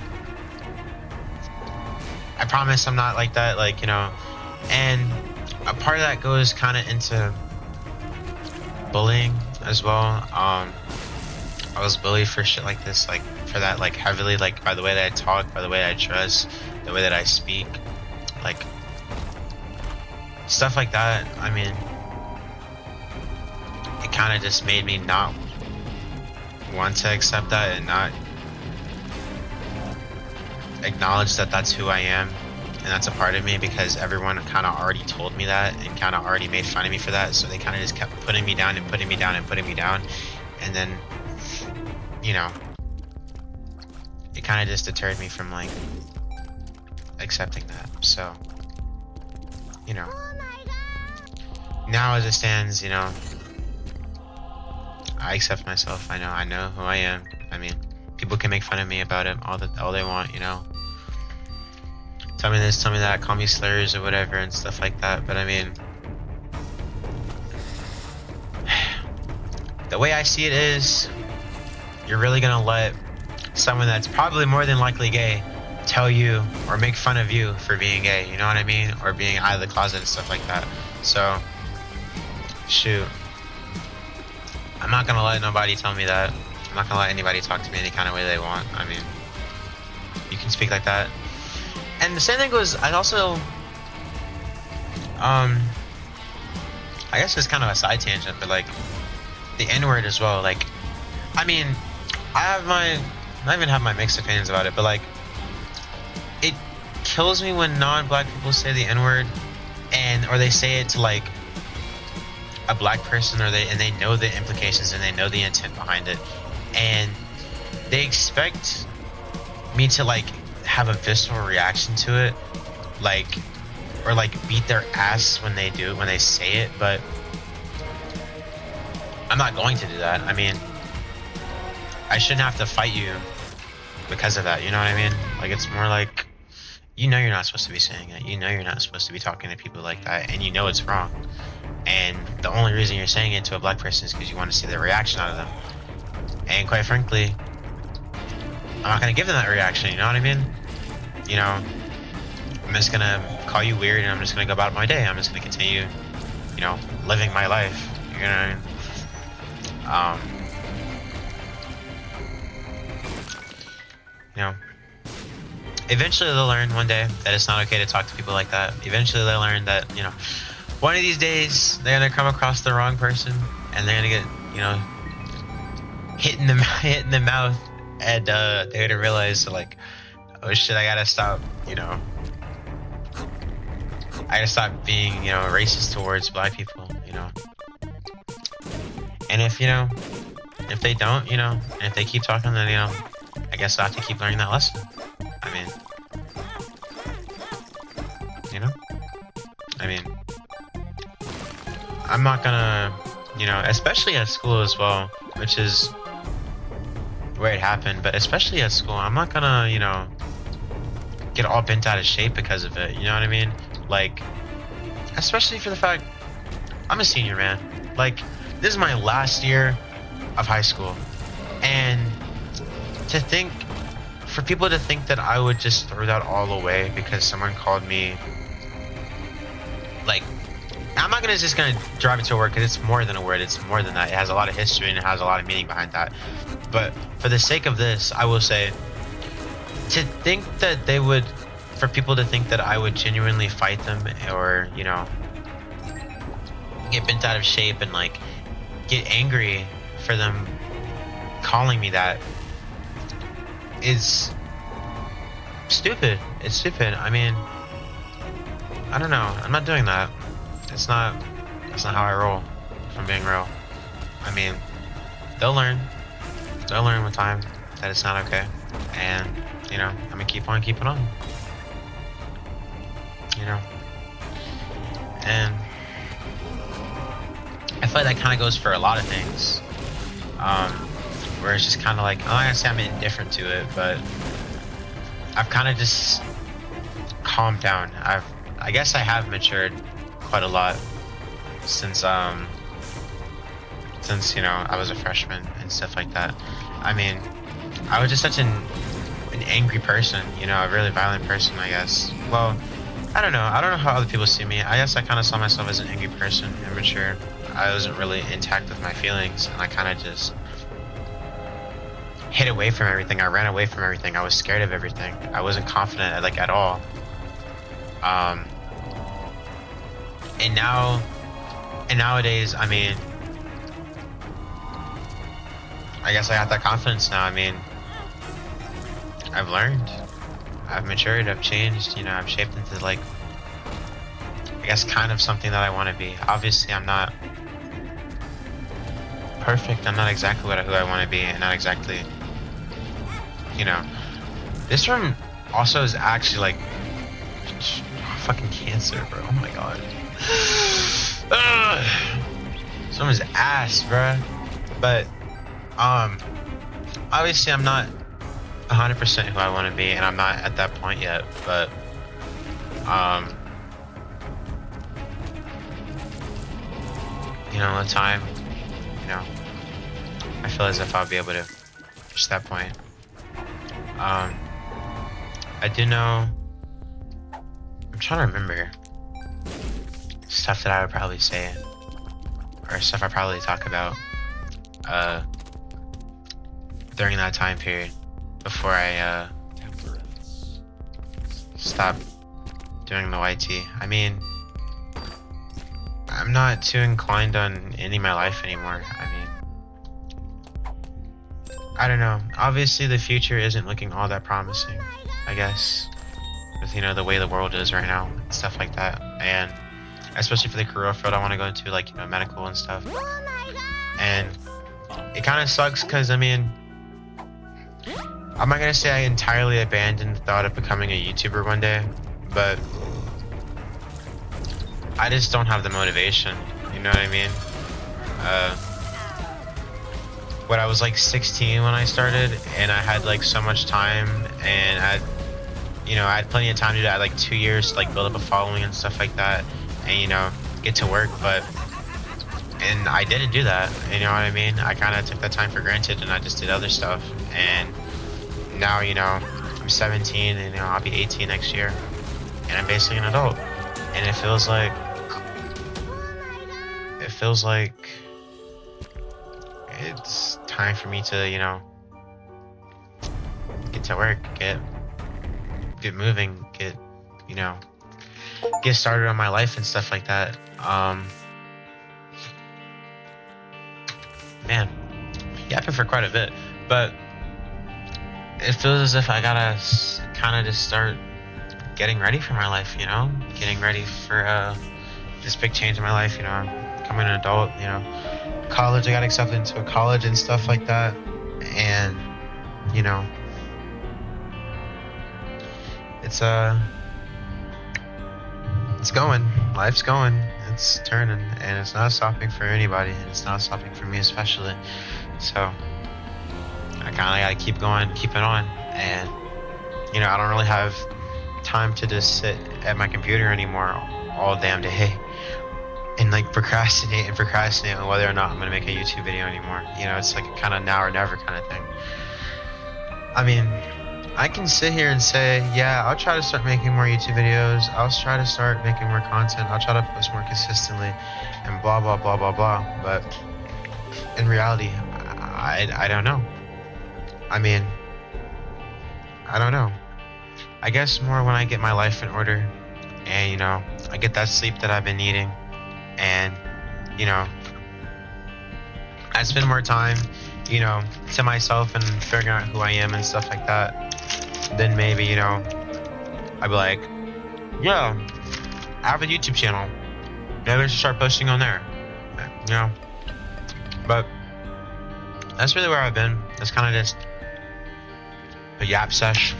I promise I'm not like that, like, you know. And a part of that goes kind of into bullying as well. I was bullied for shit like this, like for that, like heavily, like by the way that I talk, by the way I dress, the way that I speak, like stuff like that. I mean, it kind of just made me not want to accept that and not acknowledge that that's who I am and that's a part of me, because everyone kind of already told me that and kind of already made fun of me for that. So they kind of just kept putting me down and putting me down and putting me down, and then, you know, it kind of just deterred me from like accepting that. So, you know, now as it stands, you know, I accept myself. I know who I am. I mean, people can make fun of me about it all they want, you know. Tell me this, tell me that, call me slurs or whatever and stuff like that. But I mean, the way I see it is, you're really gonna let someone that's probably more than likely gay tell you or make fun of you for being gay, you know what I mean? Or being out of the closet and stuff like that. So, shoot. I'm not gonna let nobody tell me that. I'm not gonna let anybody talk to me any kind of way they want. I mean, you can speak like that. And the same thing goes, I also, I guess it's kind of a side tangent, but like, the N-word as well. Like, I mean, I even have my mixed opinions about it, but like, it kills me when non-black people say the N-word, or they say it to like a black person, and they know the implications and they know the intent behind it, and they expect me to like have a visceral reaction to it, like, or like beat their ass when they say it. But I'm not going to do that. I mean, I shouldn't have to fight you because of that, you know what I mean? Like, it's more like, you know, you're not supposed to be saying it, you know, you're not supposed to be talking to people like that, and you know it's wrong, and the only reason you're saying it to a black person is because you want to see the reaction out of them. And quite frankly, I'm not gonna give them that reaction, you know what I mean? You know, I'm just gonna call you weird, and I'm just gonna go about my day. I'm just gonna continue, you know, living my life, you know what I mean? You know, eventually they'll learn one day that it's not okay to talk to people like that. Eventually they'll learn that, you know, one of these days they're gonna come across the wrong person, and they're gonna get, you know, hit in the mouth, and they're gonna realize, like, oh shit, I gotta stop, you know, I gotta stop being, you know, racist towards black people, you know. And if, you know, if they don't, you know, and if they keep talking, then, you know, I guess I'll have to keep learning that lesson. I mean, you know, I mean, I'm not gonna, you know, especially at school as well, which is where it happened, but especially at school, I'm not gonna, you know, get all bent out of shape because of it, you know what I mean? Like, especially for the fact, I'm a senior, man. Like, this is my last year of high school, and to think, for people to think that I would just throw that all away because someone called me, like, I'm not just gonna drive it to a word, because it's more than a word, it's more than that. It has a lot of history and it has a lot of meaning behind that. But for the sake of this, I will say, to think that they would, for people to think that I would genuinely fight them, or, you know, get bent out of shape and like get angry for them calling me that, is stupid. It's stupid. I mean, I don't know. I'm not doing that. It's not That's not how I roll, if I'm being real. I mean, they'll learn. They'll learn with time that it's not okay. And, you know, I'm gonna keep on keeping on. You know? And I feel like that kind of goes for a lot of things. Where it's just kind of like, I'm not gonna say I'm indifferent to it, but I've kind of just calmed down. I guess I have matured quite a lot since you know, I was a freshman and stuff like that. I mean, I was just such an angry person, you know, a really violent person, I guess. Well, I don't know how other people see me. I guess I kind of saw myself as an angry person, immature. I wasn't really intact with my feelings, and I kind of just hid away from everything. I ran away from everything. I was scared of everything. I wasn't confident, like, at all. And nowadays, I mean, I guess I got that confidence now. I mean, I've learned, I've matured, I've changed, you know, I've shaped into, like, I guess kind of something that I want to be. Obviously, I'm not perfect. I'm not exactly who I want to be, and not exactly, you know. This room also is actually, like, fucking cancer, bro. Oh my god. This room is ass, bro. But, obviously I'm not 100% who I want to be, and I'm not at that point yet, but, you know, with time, you know, I feel as if I'll be able to reach that point. I do know, I'm trying to remember stuff that I would probably say, or stuff I probably talk about, during that time period, before I, stopped doing the YT. I mean, I'm not too inclined on ending my life anymore. I mean, I don't know. Obviously, the future isn't looking all that promising, I guess, with, you know, the way the world is right now and stuff like that. And especially for the career field I want to go into, like, you know, medical and stuff. And it kind of sucks because, I mean, I'm not gonna say I entirely abandoned the thought of becoming a YouTuber one day, but I just don't have the motivation, you know what I mean? When I was like 16 when I started, and I had like so much time, and I had plenty of time to do that. I had like 2 years to like build up a following and stuff like that, and, you know, get to work, and I didn't do that, you know what I mean? I kind of took that time for granted, and I just did other stuff, and now, you know, I'm 17, and, you know, I'll be 18 next year, and I'm basically an adult, and it feels like it's time for me to, you know, get to work, get moving, you know, get started on my life and stuff like that. Man, yapping for quite a bit, but it feels as if I gotta kind of just start getting ready for my life, you know, getting ready for this big change in my life. You know, I'm becoming an adult, you know, college, I got accepted into a college and stuff like that, and, you know, it's going, life's going, it's turning, and it's not stopping for anybody, and it's not stopping for me especially. So I kind of gotta keep going, keep it on, and, you know, I don't really have time to just sit at my computer anymore all damn day and like procrastinate on whether or not I'm gonna make a YouTube video anymore. You know, it's like a kind of now or never kind of thing. I mean, I can sit here and say, yeah, I'll try to start making more YouTube videos, I'll try to start making more content, I'll try to post more consistently, and blah blah blah blah blah, but in reality, I don't know. I mean, I don't know. I guess more when I get my life in order, and, you know, I get that sleep that I've been needing, and, you know, I spend more time, you know, to myself and figuring out who I am and stuff like that, then maybe, you know, I'd be like, yeah, I have a YouTube channel, maybe I should start posting on there. You know, but that's really where I've been. It's kind of just a yap sesh,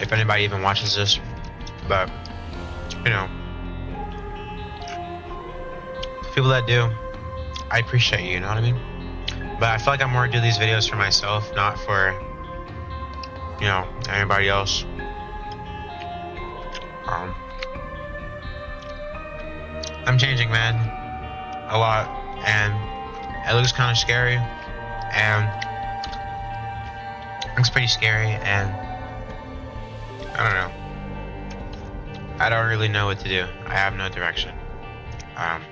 if anybody even watches this. But you know, people that do, I appreciate you. You know what I mean? But I feel like I'm more do these videos for myself, not for, you know, anybody else. I'm changing, man, a lot, and it looks kind of scary, and it looks pretty scary, and I don't know. I don't really know what to do. I have no direction. I'm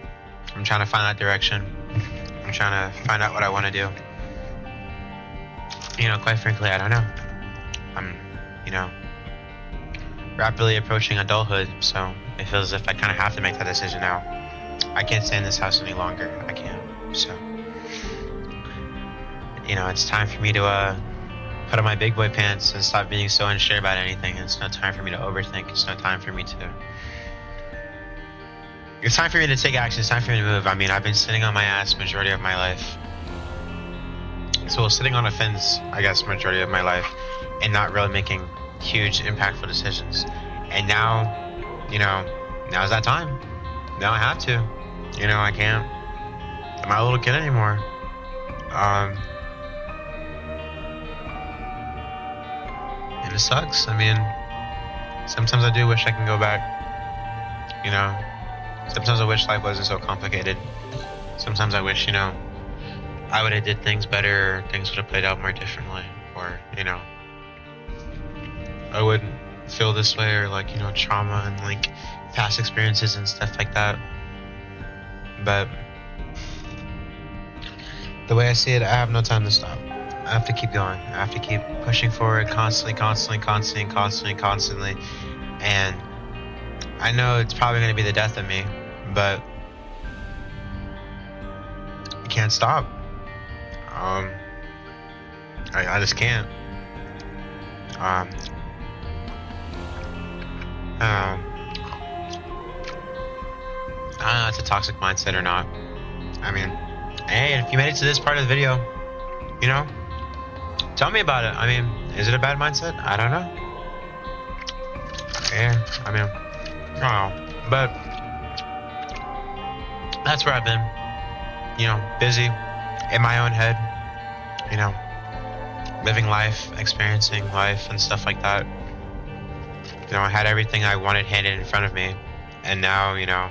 trying to find that direction. I'm trying to find out what I want to do. You know, quite frankly, I don't know. I'm, you know, rapidly approaching adulthood, so it feels as if I kind of have to make that decision now. I can't stay in this house any longer. I can't. So, you know, it's time for me to put on my big boy pants and stop being so unsure about anything. It's no time for me to overthink. It's no time for me to... It's time for me to take action. It's time for me to move. I mean, I've been sitting on my ass majority of my life. So sitting on a fence, I guess, majority of my life, and not really making huge, impactful decisions. And now, you know, now's that time. Now I have to. You know, I can't. I'm not a little kid anymore. And it sucks. I mean, sometimes I do wish I can go back. You know, sometimes I wish life wasn't so complicated. Sometimes I wish, you know, I would have did things better, or things would have played out more differently, or, you know, I wouldn't feel this way, or like, you know, trauma and like past experiences and stuff like that. But the way I see it, I have no time to stop. I have to keep going. I have to keep pushing forward constantly. And I know it's probably going to be the death of me, but I can't stop. I just can't. I don't know if it's a toxic mindset or not. I mean, hey, if you made it to this part of the video, you know, tell me about it. I mean, is it a bad mindset? I don't know. Yeah, I mean, I don't know. But that's where I've been. You know, busy in my own head. You know, living life, experiencing life and stuff like that. You know, I had everything I wanted handed in front of me. And now, you know,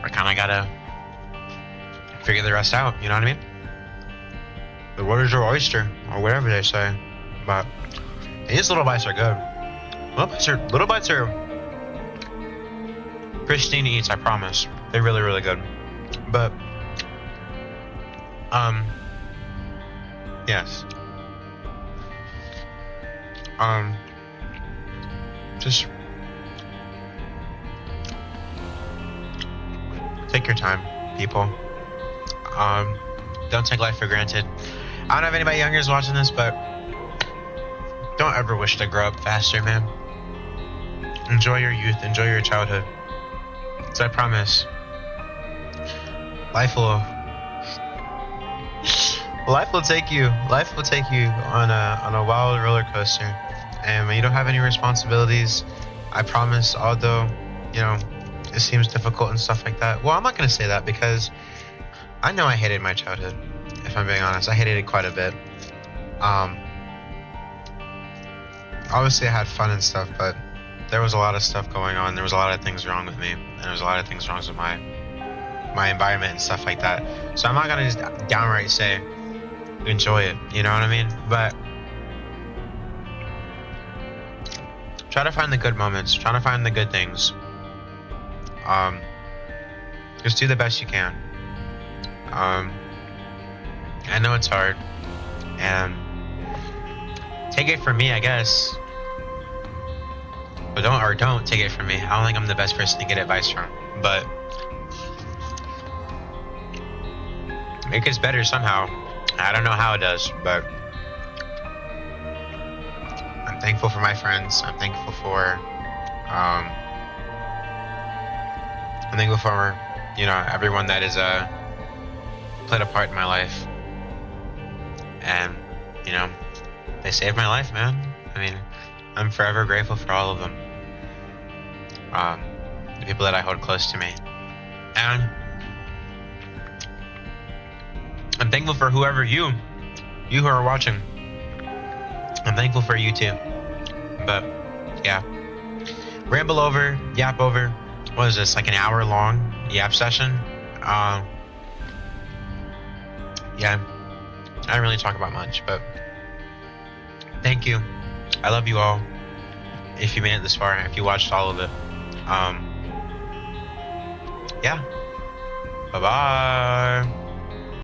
I kind of gotta figure the rest out, you know what I mean? The water's your oyster, or whatever they say. But these little bites are good. Little bites are pristine eats, I promise. They're really, really good. But yes. Just take your time, people. Don't take life for granted. I don't know if anybody younger is watching this, but don't ever wish to grow up faster, man. Enjoy your youth, enjoy your childhood. So I promise, life will take you on a wild roller coaster. And when you don't have any responsibilities, I promise, although, you know, it seems difficult and stuff like that. Well, I'm not going to say that because I know I hated my childhood, if I'm being honest. I hated it quite a bit. Obviously I had fun and stuff, but there was a lot of stuff going on. There was a lot of things wrong with me, and there was a lot of things wrong with my environment and stuff like that. So I'm not going to just downright say, enjoy it, you know what I mean? But try to find the good moments. Try to find the good things. Just do the best you can. I know it's hard, and take it from me, I guess. But don't take it from me. I don't think I'm the best person to get advice from, but it gets better somehow. I don't know how it does, but I'm thankful for my friends. I'm thankful for I'm thankful for, everyone that has played a part in my life, and they saved my life, man. I mean, I'm forever grateful for all of them. The people that I hold close to me, and I'm thankful for whoever you who are watching. I'm thankful for you too. But yeah, ramble over, yap over. What is this, like an hour long yap session? Yeah, I didn't really talk about much, but thank you. I love you all. If you made it this far, if you watched all of it, yeah. Bye bye.